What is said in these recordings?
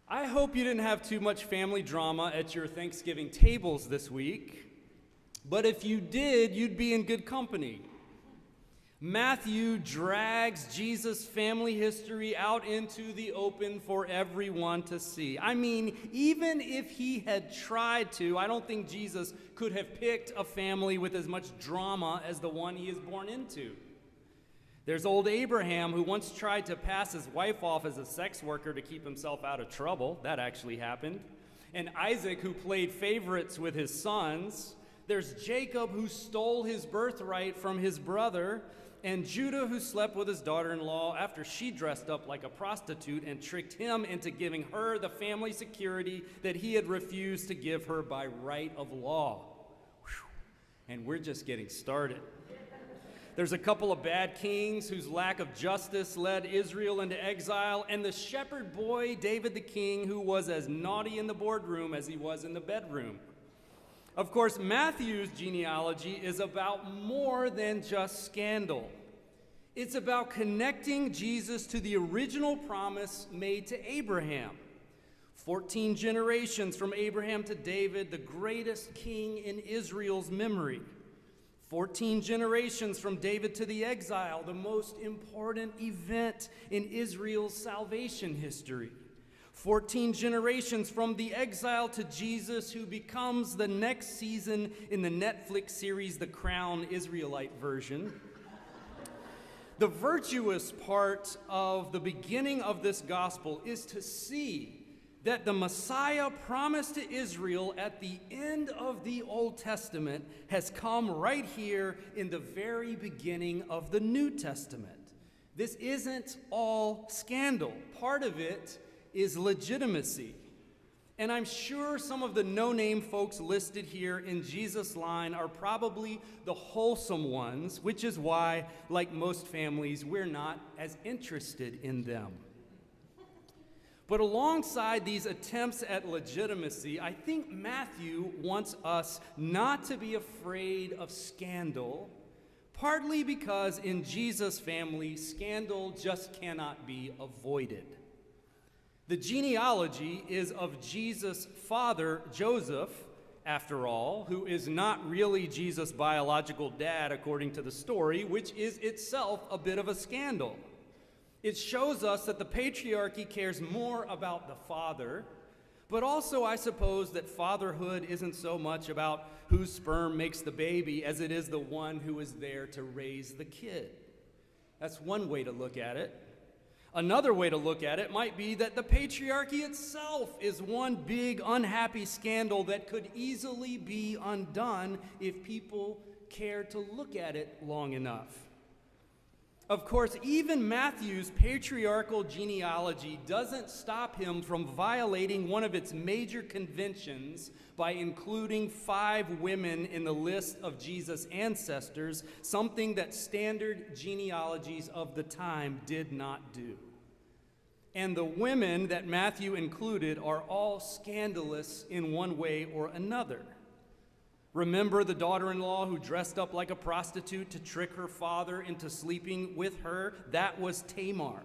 I hope you didn't have too much family drama at your Thanksgiving tables this week, but if you did, you'd be in good company. Matthew drags Jesus' family history out into the open for everyone to see. I mean, even if he had tried to, I don't think Jesus could have picked a family with as much drama as the one he is born into. There's old Abraham, who once tried to pass his wife off as a sex worker to keep himself out of trouble. That actually happened. And Isaac, who played favorites with his sons. There's Jacob, who stole his birthright from his brother. And Judah, who slept with his daughter-in-law after she dressed up like a prostitute and tricked him into giving her the family security that he had refused to give her by right of law. Whew. And we're just getting started. There's a couple of bad kings whose lack of justice led Israel into exile, and the shepherd boy, David the king, who was as naughty in the boardroom as he was in the bedroom. Of course, Matthew's genealogy is about more than just scandal. It's about connecting Jesus to the original promise made to Abraham. 14 generations from Abraham to David, the greatest king in Israel's memory. 14 generations from David to the exile, the most important event in Israel's salvation history. 14 generations from the exile to Jesus, who becomes the next season in the Netflix series The Crown Israelite version. The virtuous part of the beginning of this gospel is to see that the Messiah promised to Israel at the end of the Old Testament has come right here in the very beginning of the New Testament. This isn't all scandal. Part of it is legitimacy. And I'm sure some of the no-name folks listed here in Jesus' line are probably the wholesome ones, which is why, like most families, we're not as interested in them. But alongside these attempts at legitimacy, I think Matthew wants us not to be afraid of scandal, partly because in Jesus' family, scandal just cannot be avoided. The genealogy is of Jesus' father, Joseph, after all, who is not really Jesus' biological dad, according to the story, which is itself a bit of a scandal. It shows us that the patriarchy cares more about the father, but also, I suppose, that fatherhood isn't so much about whose sperm makes the baby as it is the one who is there to raise the kid. That's one way to look at it. Another way to look at it might be that the patriarchy itself is one big unhappy scandal that could easily be undone if people care to look at it long enough. Of course, even Matthew's patriarchal genealogy doesn't stop him from violating one of its major conventions by including 5 women in the list of Jesus' ancestors, something that standard genealogies of the time did not do. And the women that Matthew included are all scandalous in one way or another. Remember the daughter-in-law who dressed up like a prostitute to trick her father into sleeping with her? That was Tamar.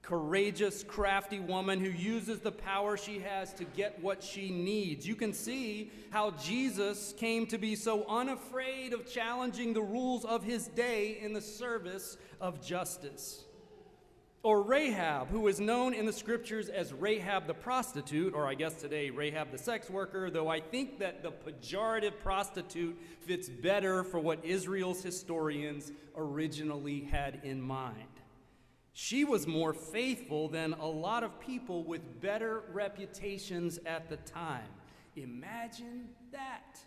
Courageous, crafty woman who uses the power she has to get what she needs. You can see how Jesus came to be so unafraid of challenging the rules of his day in the service of justice. Or Rahab, who is known in the scriptures as Rahab the prostitute, or I guess today Rahab the sex worker, though I think that the pejorative prostitute fits better for what Israel's historians originally had in mind. She was more faithful than a lot of people with better reputations at the time. Imagine that.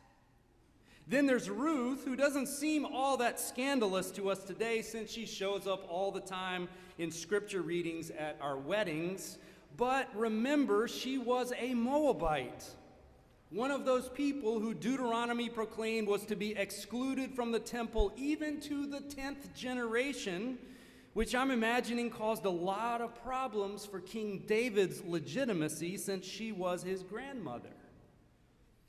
Then there's Ruth, who doesn't seem all that scandalous to us today since she shows up all the time in scripture readings at our weddings. But remember, she was a Moabite, one of those people who Deuteronomy proclaimed was to be excluded from the temple even to the 10th generation, which I'm imagining caused a lot of problems for King David's legitimacy since she was his grandmother.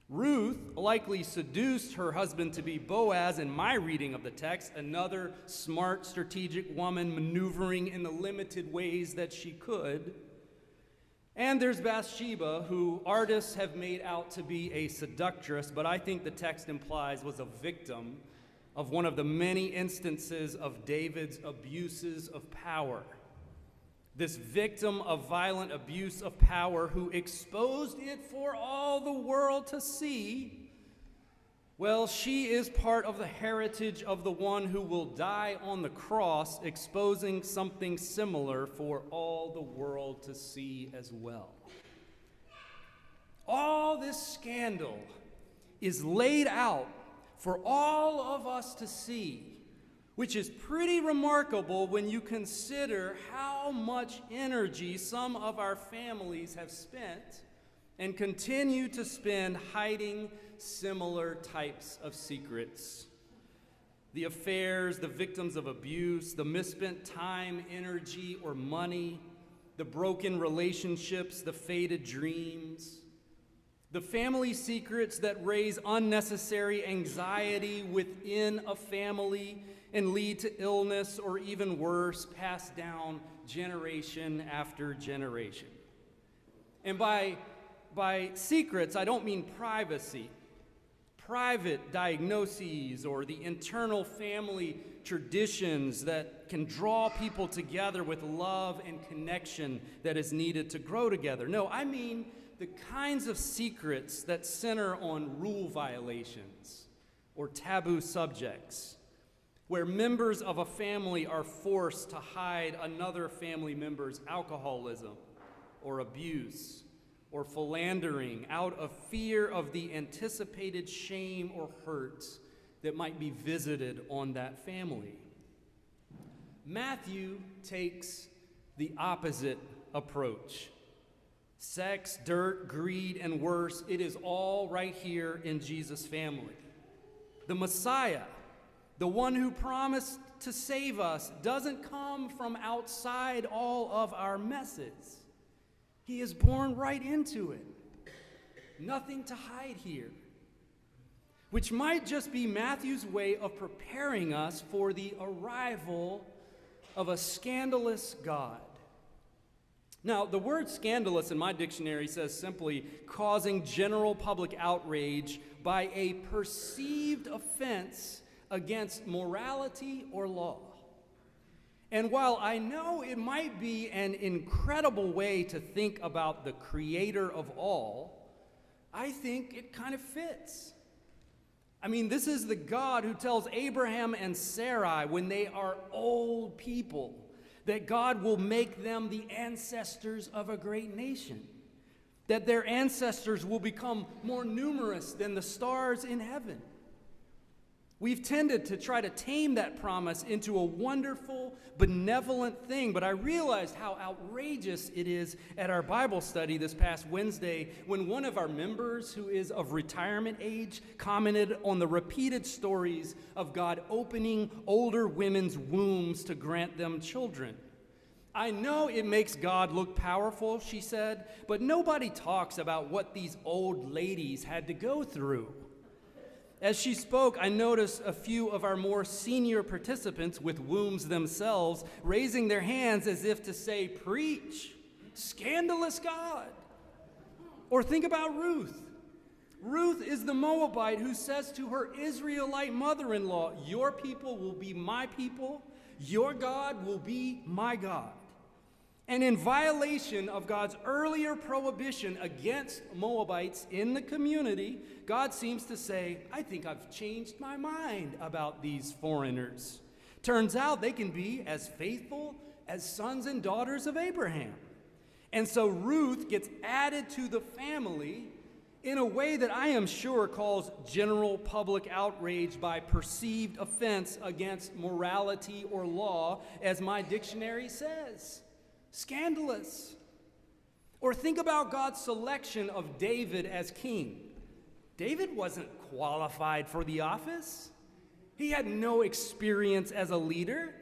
Ruth likely seduced her husband to be Boaz in my reading of the text, another smart, strategic woman maneuvering in the limited ways that she could. And there's Bathsheba, who artists have made out to be a seductress, but I think the text implies was a victim of one of the many instances of David's abuses of power. This victim of violent abuse of power who exposed it for all the world to see. Well, she is part of the heritage of the one who will die on the cross, exposing something similar for all the world to see as well. All this scandal is laid out for all of us to see, which is pretty remarkable when you consider how much energy some of our families have spent and continue to spend hiding similar types of secrets. The affairs, the victims of abuse, the misspent time, energy, or money, the broken relationships, the faded dreams, the family secrets that raise unnecessary anxiety within a family and lead to illness or even worse, passed down generation after generation. And by secrets, I don't mean privacy. Private diagnoses or the internal family traditions that can draw people together with love and connection that is needed to grow together. No, I mean the kinds of secrets that center on rule violations or taboo subjects, where members of a family are forced to hide another family member's alcoholism or abuse or philandering out of fear of the anticipated shame or hurt that might be visited on that family. Matthew takes the opposite approach. Sex, dirt, greed, and worse, it is all right here in Jesus' family. The Messiah, the one who promised to save us, doesn't come from outside all of our messes. He is born right into it. Nothing to hide here. Which might just be Matthew's way of preparing us for the arrival of a scandalous God. Now, the word scandalous in my dictionary says simply causing general public outrage by a perceived offense against morality or law. And while I know it might be an incredible way to think about the creator of all, I think it kind of fits. I mean, this is the God who tells Abraham and Sarai when they are old people that God will make them the ancestors of a great nation, that their ancestors will become more numerous than the stars in heaven. We've tended to try to tame that promise into a wonderful, benevolent thing, but I realized how outrageous it is at our Bible study this past Wednesday when one of our members, who is of retirement age, commented on the repeated stories of God opening older women's wombs to grant them children. I know it makes God look powerful, she said, but nobody talks about what these old ladies had to go through. As she spoke, I noticed a few of our more senior participants with wombs themselves raising their hands as if to say, "Preach, scandalous God." Or think about Ruth. Ruth is the Moabite who says to her Israelite mother-in-law, "Your people will be my people, your God will be my God." And in violation of God's earlier prohibition against Moabites in the community, God seems to say, "I think I've changed my mind about these foreigners. Turns out they can be as faithful as sons and daughters of Abraham." And so Ruth gets added to the family in a way that I am sure calls general public outrage by perceived offense against morality or law, as my dictionary says. Scandalous. Or think about God's selection of David as king. David wasn't qualified for the office. He had no experience as a leader.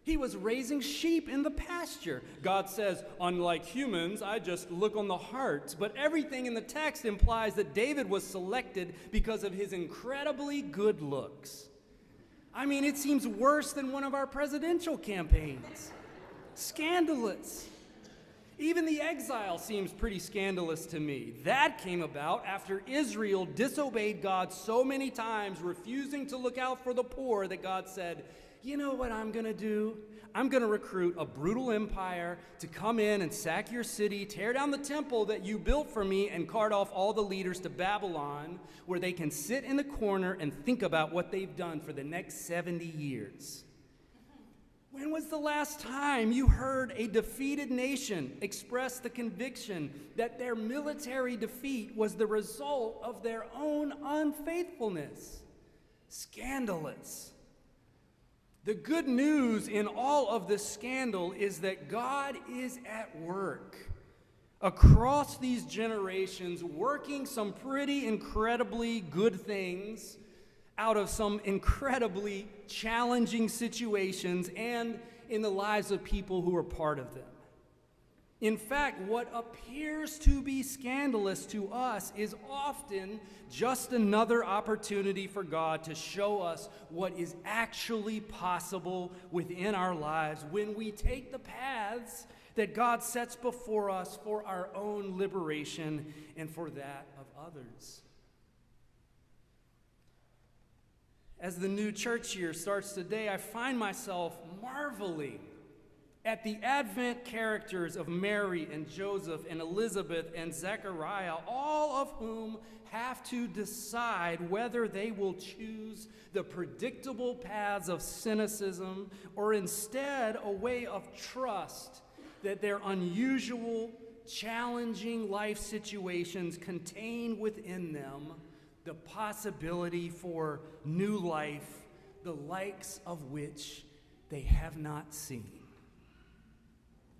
He was raising sheep in the pasture. God says, "Unlike humans, I just look on the heart." But everything in the text implies that David was selected because of his incredibly good looks. I mean, it seems worse than one of our presidential campaigns. Scandalous. Even the exile seems pretty scandalous to me. That came about after Israel disobeyed God so many times, refusing to look out for the poor, that God said, you know what I'm going to do? I'm going to recruit a brutal empire to come in and sack your city, tear down the temple that you built for me, and cart off all the leaders to Babylon, where they can sit in the corner and think about what they've done for the next 70 years. When was the last time you heard a defeated nation express the conviction that their military defeat was the result of their own unfaithfulness? Scandalous. The good news in all of this scandal is that God is at work across these generations, working some pretty incredibly good things out of some incredibly challenging situations and in the lives of people who are part of them. In fact, what appears to be scandalous to us is often just another opportunity for God to show us what is actually possible within our lives when we take the paths that God sets before us for our own liberation and for that of others. As the new church year starts today, I find myself marveling at the Advent characters of Mary and Joseph and Elizabeth and Zechariah, all of whom have to decide whether they will choose the predictable paths of cynicism or instead a way of trust that their unusual, challenging life situations contain within them the possibility for new life, the likes of which they have not seen.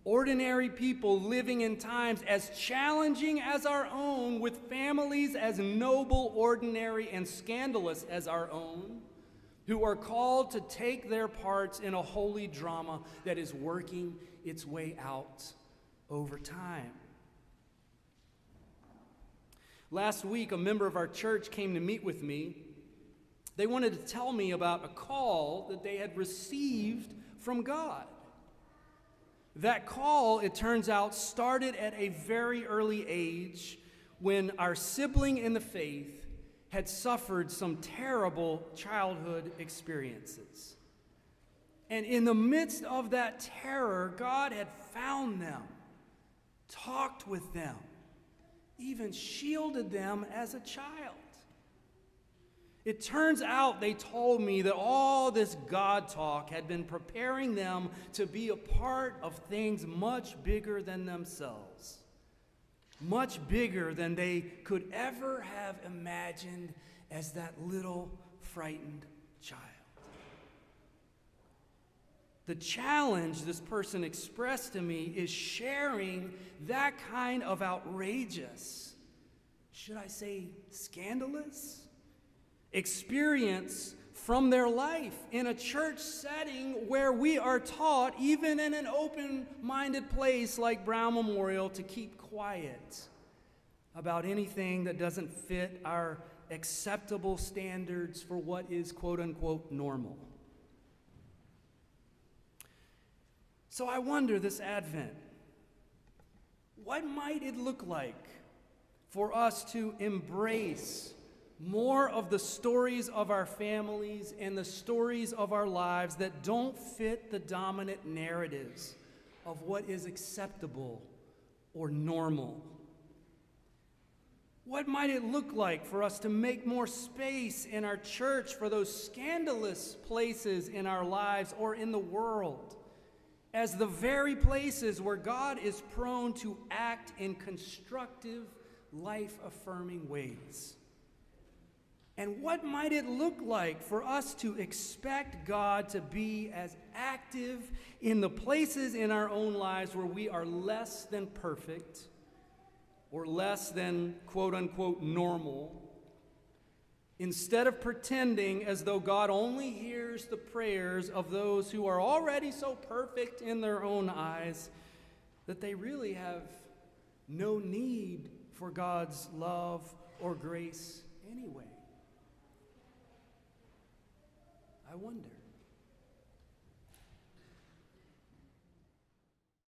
Ordinary people living in times as challenging as our own, with families as noble, ordinary, and scandalous as our own, who are called to take their parts in a holy drama that is working its way out over time. Last week, a member of our church came to meet with me. They wanted to tell me about a call that they had received from God. That call, it turns out, started at a very early age when our sibling in the faith had suffered some terrible childhood experiences. And in the midst of that terror, God had found them, talked with them, even shielded them as a child. It turns out, they told me, that all this God talk had been preparing them to be a part of things much bigger than themselves, much bigger than they could ever have imagined as that little frightened child. The challenge this person expressed to me is sharing that kind of outrageous, should I say scandalous, experience from their life in a church setting where we are taught, even in an open-minded place like Brown Memorial, to keep quiet about anything that doesn't fit our acceptable standards for what is quote-unquote normal. So I wonder this Advent, what might it look like for us to embrace more of the stories of our families and the stories of our lives that don't fit the dominant narratives of what is acceptable or normal? What might it look like for us to make more space in our church for those scandalous places in our lives or in the world as the very places where God is prone to act in constructive, life-affirming ways? And what might it look like for us to expect God to be as active in the places in our own lives where we are less than perfect or less than quote-unquote normal, instead of pretending as though God only hears the prayers of those who are already so perfect in their own eyes that they really have no need for God's love or grace anyway? I wonder.